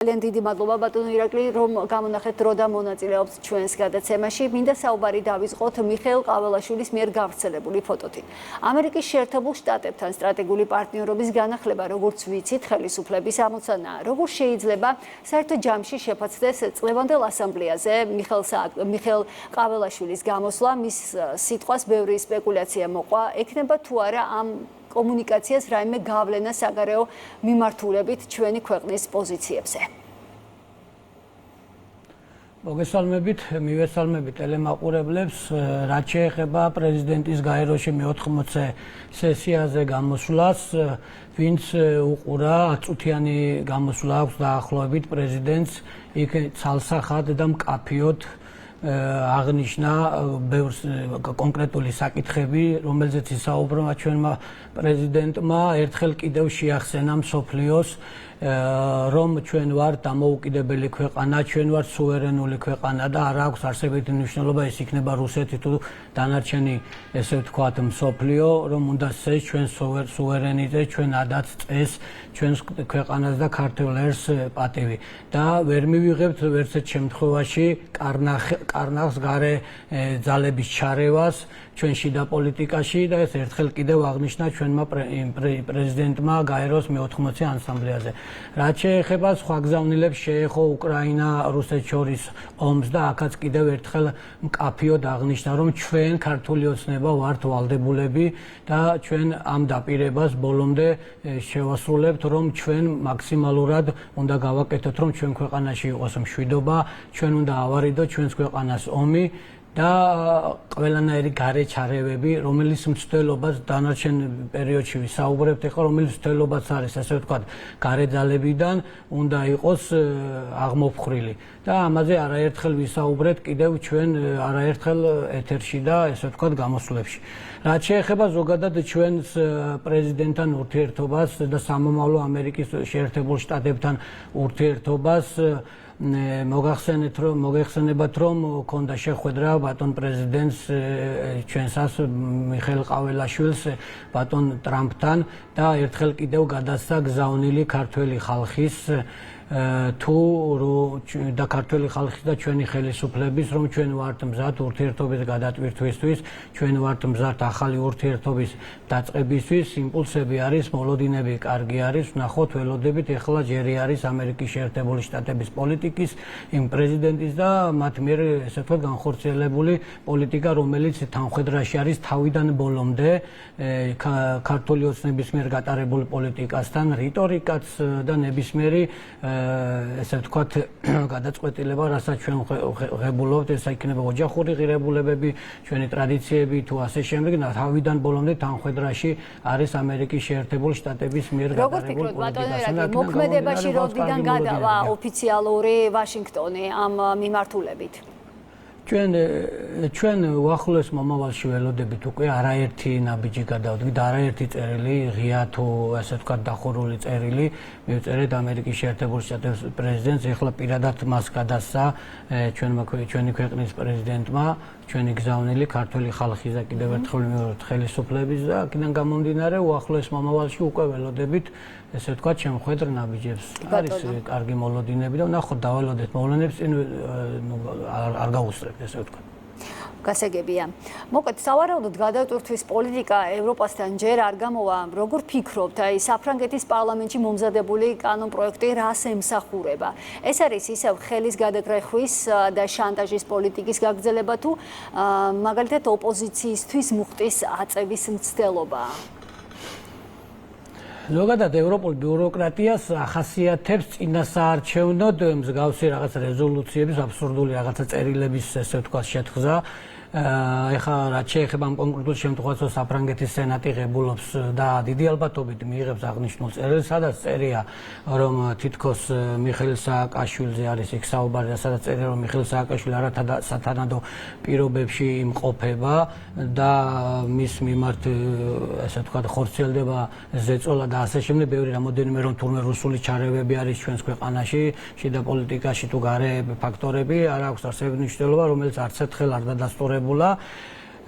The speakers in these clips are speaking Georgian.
ძალიან დიდი მადლობა ბატონო ირაკლი, რომ გამონახეთ დრო და მონაწილეობთ ჩვენს გადაცემაში. მინდა საუბარი დავიწყოთ მიხეილ ყაველაშვილის მიერ გავრცელებული ფოტოთი. ამერიკის შეერთებულ შტატებთან სტრატეგიული პარტნიორობის განახლება, როგორც ვიცით, ხელისუფლების ამოცანაა. როგორ შეიძლება საერთო ჯამში შეფასდეს წლევანდელ ასამბლეაზე მიხეილ ყაველაშვილის გამოსვლა, მის სიტყვას ბევრი სპეკულაცია მოყვა, ექნება თუ არა ამ კომუნიკაციას რაიმე გავლენა საგარეო მიმართულებით ჩვენი ქვეყნის პოზიციებზე. მოგესალმებით, მივესალმებით ტელემაყურებლებს, რაც შეეხება პრეზიდენტის გაეროში მე-80 სესიაზე გამოსვლას, ვინც უყურა 10 წუთიანი გამოსვლა აქვს დაახლოებით პრეზიდენტს იქ ცალსახად და მკაფიოდ აღნიშნა ბევრ კონკრეტული საკითხები, რომელზეც ისაუბრა ჩვენმა პრეზიდენტმა, ერთხელ კიდევ შეახსენა მსოფლიოს, რომ ჩვენ ვართ დამოუკიდებელი ქვეყანა, ჩვენ ვართ სუვერენული ქვეყანა და არ აქვს არსებითი მნიშვნელობა ის იქნება რუსეთი თუ დანარჩენი, ესე ვთქვათ, მსოფლიო, რომ უნდა წეს ჩვენ სუვერენიტეტს, ჩვენ ადაც წეს ჩვენს ქვეყანას და ქართველ ერს პატივი და ვერ მივიღებთ ვერცერთ შემთხვევაში კარნახს გარე ძალების ჩარევას ჩვენ შიდა პოლიტიკაში და ეს ერთხელ კიდევ აღნიშნა ჩვენმა პრეზიდენტმა გაეროს მე-80 ასამბლეაზე. რაც შეეხება სხვა გზავნილებს შეეხო უკრაინა რუსეთს შორის ომს და აქაც კიდევ ერთხელ მკაფიოდ აღნიშნა, რომ ჩვენ ქართული ოცნება ვართ ვალდებულები და ჩვენ ამ დაპირებას ბოლომდე შევასრულებთ, რომ ჩვენ მაქსიმალურად უნდა გავაკეთოთ, რომ ჩვენ ქვეყანაში იყოს მშვიდობა, ჩვენ უნდა ავარიდოთ ჩვენს ქვეყანას ომი და ყველანაირი გარე ჩარევები, რომელიც მცდელობას დანარჩენ პერიოდში ვისაუბრებთ, ეხლა რომელიც მცდელობაც არის, ასე ვთქვათ, გარე ძალებიდან უნდა იყოს აღმოფხრილი. და ამაზე არაერთხელ ვისაუბრეთ კიდევ ჩვენ არაერთხელ ეთერში და ესე ვთქვათ გამოსვლებში. რაც შეეხება ზოგადად ჩვენს პრეზიდენტთან ურთიერთობას და სამომავლო ამერიკის შეერთებულ შტატებთან ურთიერთობას, მოგეხსენებათ, რომ ქონდა შეხვედრა ბატონ პრეზიდენტს ჩვენსას მიხეილ ყაველაშვილს ბატონ ტრამპთან და ერთხელ კიდევ გადასცა გზავნილი ქართველი ხალხის და ქართველი ხალხის და ჩვენი ხელისუფლების, რომ ჩვენ ვართ მზად ურთიერთობის გადატვირთვისთვის, ჩვენ ვართ მზად ახალი ურთიერთობის დაწყებისთვის, იმპულსები არის, მოლოდინები კარგი არის, ვნახოთ, ველოდებით, ეხლა ჯერი არის ამერიკის შეერთებული შტატების პოლიტიკის, იმ პრეზიდენტის და მათ მიერ, ესე ვთქვათ, განხორციელებული პოლიტიკა, რომელიც თანხმედრაში არის თავიდან ბოლომდე ქართული ოცნების მიერ გატარებული პოლიტიკასთან, რიტორიკაც და ნებისმიერი ესე ვთქვათ, გადაწყვეტილება, რასაც ჩვენ ღებულობთ, ეს იქნება ოჯახური ღირებულებები, ჩვენი ტრადიციები თუ ასე შემდეგ, თავიდან ბოლომდე თანხმედრაში არის ამერიკის შეერთებული შტატების მიერ გატარებული პოლიტიკასთან. მოქმედებაში როდიდან გადავა ოფიციალური ვაშინგტონი ამ მიმართულებით? ჩვენ უახლოეს მომავალში ველოდებით უკვე არაერთი ნაბიჯი გადავდგით, არაერთი წერილი, ღია თუ ასე ვთქვათ დახურული წერილი მივწერეთ ამერიკის შეერთებული შტატების პრეზიდენტს, ეხლა პირადად მას გადასცა ჩვენი ქვეყნის პრეზიდენტმა, ჩვენი გზავნილი ქართველი ხალხის და კიდევ ერთხელ ვიმეორებთ ხელისუფლების და აქედან გამომდინარე უახლოეს მომავალში უკვე ველოდებით ესე ვთქვათ შემოხვედრ ნაბიჯებს. არის კარგი მოლოდინები და ვნახოთ დაველოდეთ მოვლენებს წინ არ გაუსწრებთ ესე ვთქვათ. გასაგებია. მოკლედ, სავარაუდოდ გადატვირთვის პოლიტიკა ევროპასთან ჯერ არ გამოვა. როგორ ფიქრობთ, აი საფრანგეთის პარლამენტში მომზადებული კანონპროექტი რას ემსახურება? ეს არის ისევ ხელის გადაგრეხვის და შანტაჟის პოლიტიკის გაგრძელება თუ მაგალითად ოპოზიციისთვის მუხტის აწევის მცდელობა? ზოგადად ევროპულ ბიუროკრატიას ახასიათებს წინასაარჩევნოდ მსგავსი რაღაც რეზოლუციების, აბსურდული რაღაცა წერილების, ესე ვთქვათ, შეთხზა. ეხლა რაც შეეხება ამ კონკრეტულ შემთხვევაში საფრანგეთის სენატი ღებულობს და დიდი ალბათობით მიიღებს აღნიშნულ წერილს, სადაც წერია, რომ თითქოს მიხეილ სააკაშვილზე არის იქ საუბარი, სადაც წერია, რომ მიხეილ სააკაშვილი არასათანადო პირობებში იმყოფება და მის მიმართ ესე ვთქვათ ხორციელდება ზეწოლა და ასე შემდეგ, ბევრი რამოდენიმე რომ თურმე რუსული ჩარევები არის ჩვენს ქვეყანაში, შიდა პოლიტიკაში თუ გარე ფაქტორები, არ აქვს არსებითი მნიშვნელობა, რომელიც არც ერთხელ არ დადასტურებულა.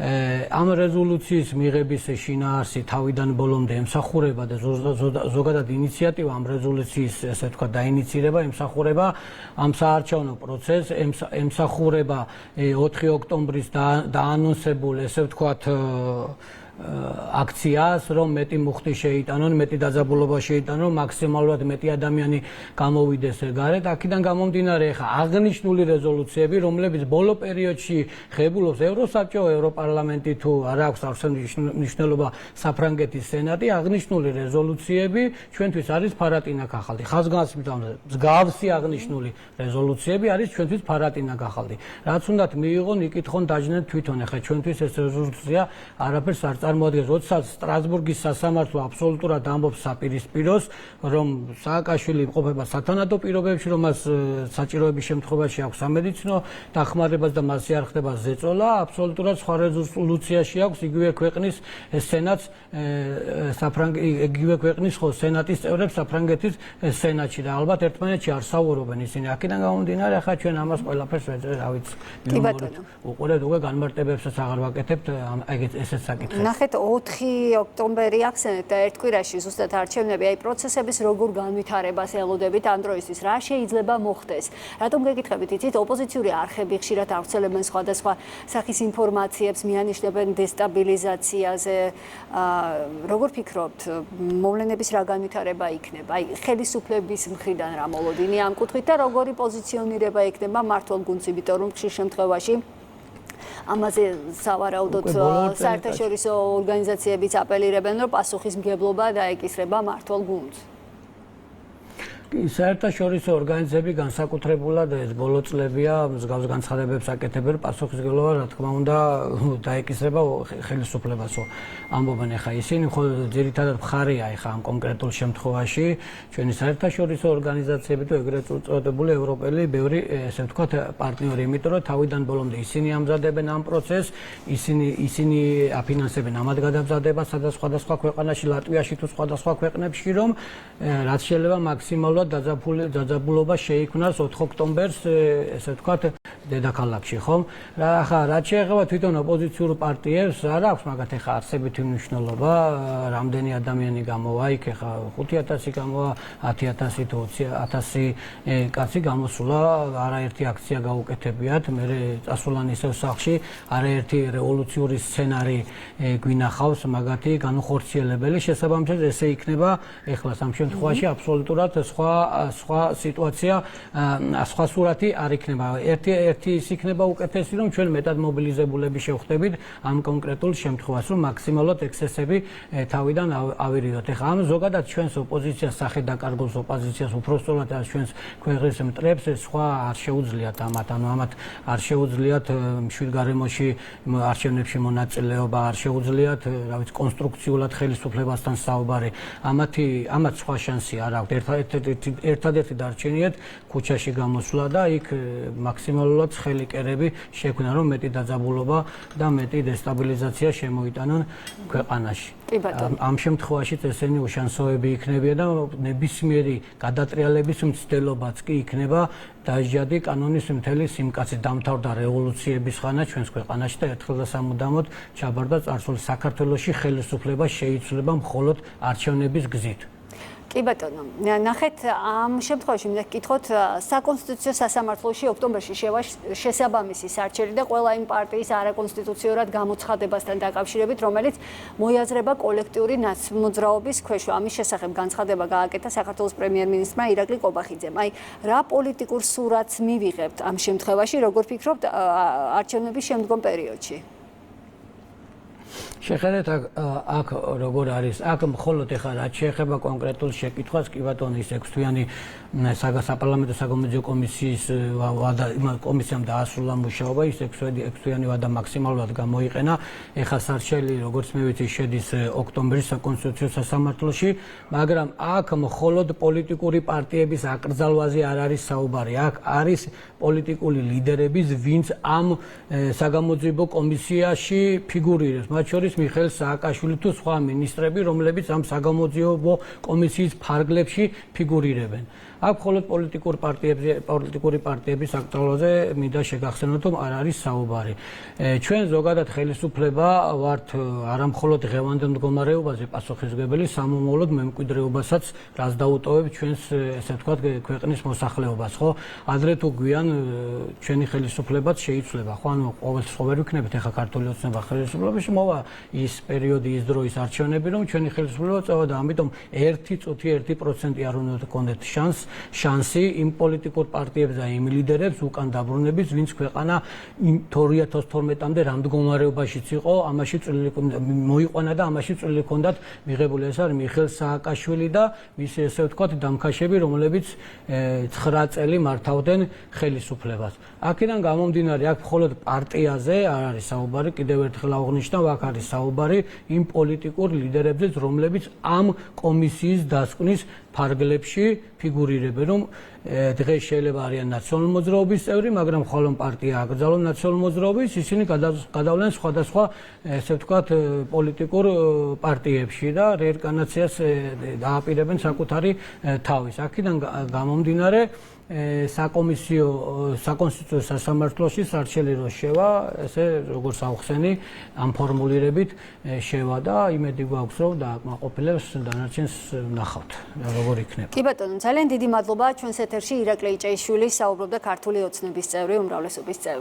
ამ რეზოლუციის მიღების შინაარსი თავიდან ბოლომდე ემსახურება და ზოგადად ინიციატივა ამ რეზოლუციის ესე ვთქვათ დაინიცირება ემსახურება ამ საარჩევნო პროცესს, ემსახურება 4 ოქტომბრის დაანონსებულ ესე ვთქვათ აქციას, რომ მეტი მუხტი შეიტანონ, მეტი დაძაბულობა შეიტანონ, მაქსიმალურად მეტი ადამიანი გამოვიდეს გარეთ. აქედან გამომდინარე, ხა აღნიშნული რეზოლუციები, რომლებიც ბოლო პერიოდში ღებულობს ევროსაბჭო, ევროპარლამენტი თუ არ აქვს მნიშვნელობა საფრანგეთის სენატი, აღნიშნული რეზოლუციები ჩვენთვის არის ფარატინა გახალდი. ხაზგასმით მსგავსი აღნიშნული რეზოლუციები არის ჩვენთვის ფარატინა გახალდი. რაც უნდათ მიიღონ, იკითხონ, დაჯდნენ თვითონ. ხა ჩვენთვის ეს რეზოლუცია არაფერს არ წარმოადგენს, როდესაც სტრასბურგის სასამართლო აბსოლუტურად ამბობს საპირისპიროს, რომ სააკაშვილი იმყოფება სათანადო პირობებში, რომ მას საჭიროების შემთხვევაში აქვს სამედიცინო დახმარებას და მასზე არ ხდება ზეწოლა, აბსოლუტურად სხვა რეზოლუციაში აქვს იგივე ქვეყნის სენატს იგივე ქვეყნის სენატის წევრებს საფრანგეთის სენატში და ალბათ ერთმანეთში არ საუბრობენ ისინი. აქედან გამომდინარე, ახლა ჩვენ ამას ყველაფერს რა ვიცი, უყურებთ უკვე განმარტებებსაც აღარ ვაკეთებთ ეგეთ ესეც საკითხებს. ნახეთ 4 ოქტომბერი ახსენეთ და ერთ კვირაში ზუსტად არჩევნები, აი პროცესების როგორ განვითარებას ელოდებით ამ დროისთვის, რა შეიძლება მოხდეს? რატომ გეკითხებით, იცით, ოპოზიციური არხები ხშირად ავრცელებენ სხვადასხვა სახის ინფორმაციებს, მიანიშნებენ დესტაბილიზაციაზე. როგორ ფიქრობთ, მოვლენების რა განვითარება იქნება? აი ხელისუფლების მხრიდან რა მოლოდინია ამ კუთხით და როგორი პოზიციონირება იქნება მართლ გუნდს, იმიტომ რომ ხშირ შემთხვევაში ამაზე სავარაუდოდ საერთაშორისო ორგანიზაციებიც აპელირებენ, რომ პასუხისმგებლობა დაეკისრება მართლ გუნდს. საერთაშორისო ორგანიზაციები განსაკუთრებულად ეს ბოლო წლებია მსგავს განცხადებებს აკეთებენ, პასუხისმგებლობა რა თქმა უნდა დაეკისრება ხელისუფლებასო. ამბობენ ახლა ისინი, ხოლო ძირითადად მხარია ახლა ამ კონკრეტულ შემთხვევაში ჩვენი საერთაშორისო ორგანიზაციები თუ ეგრეთ წოდებული ევროპელი ბევრი ესე ვთქვათ პარტნიორი, იმიტომ რომ თავიდან ბოლომდე ისინი ამზადებენ ამ პროცესს, ისინი აფინანსებენ ამად გადამზადებას სხვადასხვა ქვეყანაში, ლატვიაში თუ სხვადასხვა ქვეყნებში, რომ რაც შეიძლება მაქსიმალურად დაძაბულობა შეიქმნას 4 ოქტომბერს ესე ვთქვათ დედაქალაქში, ხომ? ახლა რაც შეეხება თვითონ ოპოზიციურ პარტიებს, არ აქვს მაგათ ახლა არსებითი მნიშვნელობა, რამდენი ადამიანი გამოვა იქ, ახლა 5000 გამოვა, 10000 თუ 20000 კაცი გამოსულა, არაერთი აქცია გაუკეთებიათ, მე წასულან ისევ სახლში, არაერთი რევოლუციური სცენარი გვინახავს, მაგათი განუხორციელებელი, შესაბამისად ესე იქნება ახლა ამ შემთხვევაში აბსოლუტურად სხვა სიტუაცია, სხვა სურათი არ იქნება. ერთი ის იქნება უკეთესი, რომ ჩვენ მეტად მობილიზებულები შევხვდებით ამ კონკრეტულ შემთხვევას, რომ მაქსიმალურად ექსესები თავიდან ავირიდოთ. ეხლა ამ ზოგადად ჩვენს ოპოზიციას სახე დაკარგოს ოპოზიციას უпростоრად ჩვენს ქვეყნის მტრებს სხვა არ შეუძლიათ ამათ, ანუ ამათ არ შეუძლიათ მშვიდგარემოში არჩევნებში მონაწილეობა, არ შეუძლიათ, რა ვიცი, კონსტრუქციულად ხელისუფლებასთან საუბარი. ამათ სხვა შანსი არ აქვს. ერთადერთი დარჩენიათ ქუჩაში გამოსვლა და იქ მაქსიმალურად ცხელი კერები შექმნა, რომ მეტი დაძაბულობა და მეტი დესტაბილიზაცია შემოიტანონ ქვეყანაში. ამ შემთხვევაში ესენი უშანსოები იქნებიან და ნებისმიერი გადატრიალების მცდელობაც კი იქნება დაჟადი კანონის მთელი სიმკაცით. დამთავრდა რევოლუციების ხანა ჩვენს ქვეყანაში და ერთხელ და სამუდამოდ ჩაბარდა წარსული. საქართველოში ხელისუფლება შეიცვლება მხოლოდ არჩევნების გზით. კი ბატონო, ნახეთ ამ შემთხვევაში მინდა გკითხოთ საკონსტიტუციო სასამართლოში ოქტომბერში შესაბამისი სარჩელი და ყველა იმ პარტიის არაკონსტიტუციურად გამოცხადებასთან დაკავშირებით, რომელიც მოიაზრება კოლექტიური ნაცმოძრაობის ქვეშ. ამის შესახებ განცხადება გააკეთა საქართველოს პრემიერ-მინისტრმა ირაკლი ყობახიძემ. აი, რა პოლიტიკურ სურათს მივიღებთ ამ შემთხვევაში, როგორ ფიქრობთ არჩევნების შემდგომ პერიოდში? შეხედეთ აქ როგორ არის, აქ მხოლოდ ეხლა რაც შეეხება კონკრეტულ შეკითხვას, კი ბატონო, ის 6 თვიანი საპარლამენტო საგამოძიებო კომისიამ დაასრულა მუშაობა, ის 6 თვიანი ვადა მაქსიმალურად გამოიყენა. ეხლა სარჩელი, როგორც მე ვიცი, შედის ოქტომბრის საკონსტიტუციო სასამართლოში, მაგრამ აქ მხოლოდ პოლიტიკური პარტიების აკრძალვაზე არ არის საუბარი. აქ არის პოლიტიკური ლიდერების, ვინც ამ საგამოძიებო კომისიაში ფიგურირებს, მათ შორის მიხეილ სააკაშვილი თუ სხვა მინისტრები, რომლებიც ამ საგამოძიებო კომისიის ფარგლებში ფიგურირებენ. აქ მხოლოდ პოლიტიკური პარტიების აქტუალურზე მინდა შეგახსენოთ, რომ არ არის საუბარი. ჩვენ ზოგადად ხელისუფლება ვართ არა მხოლოდ დღევანდელ მდგომარეობაზე პასუხისმგებელი, სამომავლოდ მემკვიდრეობასაც რაც დაუტოვებ ჩვენს ესე ვთქვათ ქვეყნის მოსახლეობას, ხო? ადრე თუ გვიან ჩვენი ხელისუფლებაც შეიცვლება, ხო? ანუ ყოველთვის ვერ ვიქნებით ახლა ქართული ოცნება ხელისუფლებაში, მოვა ის პერიოდი, ის დრო, ის არჩევნები, რომ ჩვენი ხელისუფლება წავიდა, ამიტომ 1 წუთი 1% არ უნდა გქონდეთ შანსი იმ პოლიტიკურ პარტიებს და იმ ლიდერებს უკან დაბრუნების, ვინც ქვეყანა 2012-მდე რა მდგომარეობაშიც იყო, ამაში წვლილი მოიყვანა და ამაში წვლილი ჰქონდათ მიღებული. ეს არის მიხეილ სააკაშვილი და მისი ესე ვთქვათ დამქაშები, რომლებიც 9 წელი მართავდნენ ხელისუფლებას. აქედან გამომდინარე, აქ მხოლოდ პარტიაზე არ არის საუბარი, კიდევ ერთხელ აღვნიშნავ, აქ არის საუბარი იმ პოლიტიკურ ლიდერებზეც, რომლებიც ამ კომისიის დასკვნის ფარგლებში ფიგურირებენ, რომ დღეს შეიძლება არიან ნაციონალური მოძრაობის წევრი, მაგრამ ხოლმე პარტია აკრძალონ ნაციონალური მოძრაობის, ისინი გადავლენ სხვადასხვა ესე ვთქვათ პოლიტიკურ პარტიებში და რეინკარნაციას დააპირებენ საკუთარი თავის. აქედან გამომდინარე საკონსტიტუციო სასამართლოში სარჩელი რო შევა, ესე როგორც ავხსენი, ამ ფორმულირებით შევა და იმედი გვაქვს, რომ დააკმაყოფილებს დანარჩენს ვნახავთ, როგორ იქნება. კი ბატონო, ძალიან დიდი მადლობა ჩვენს ეთერში ირაკლი იჭეიშვილი საუბრობდა ქართული ოცნების წევრი უმრავლესობის წევრი.